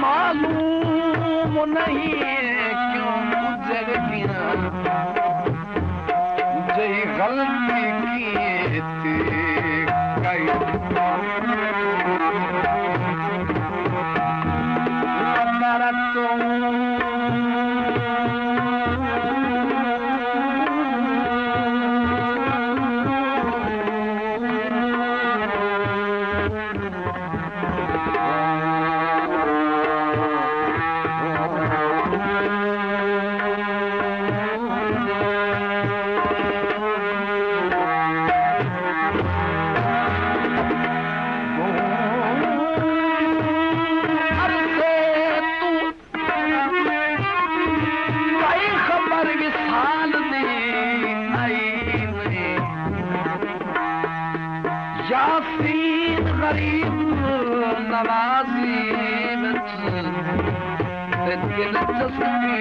मालूम नहीं क्यों गुजर गया जही गलती की थी कई यासीन गरीब नवाजी विच ते दिलचस्पी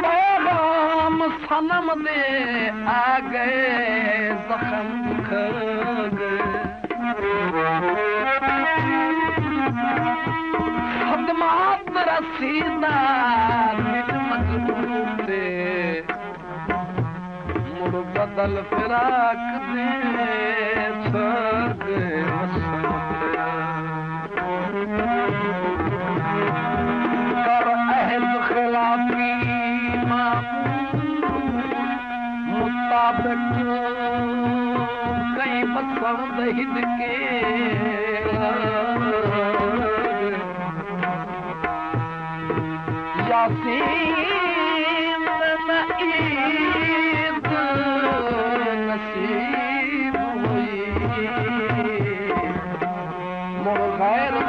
पैगाम सनम दे आ गए जख्म खा गए खदमात रसीदा मजबूर थे मुड़ बदल फिराक दे छग कर अहद खिलाफी मुताबिक कई बसर दहिद के यासीन ईद नसीब हुई मुड़ गैर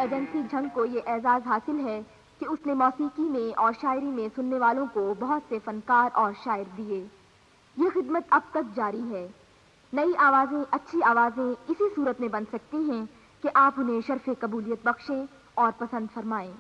एजेंसी झंग को ये एजाज हासिल है कि उसने मौसीकी में और शायरी में सुनने वालों को बहुत से फनकार और शायर दिए। ये खिदमत अब तक जारी है। नई आवाजें, अच्छी आवाजें इसी सूरत में बन सकती हैं कि आप उन्हें शर्फ कबूलियत बख्शें और पसंद फरमाएं।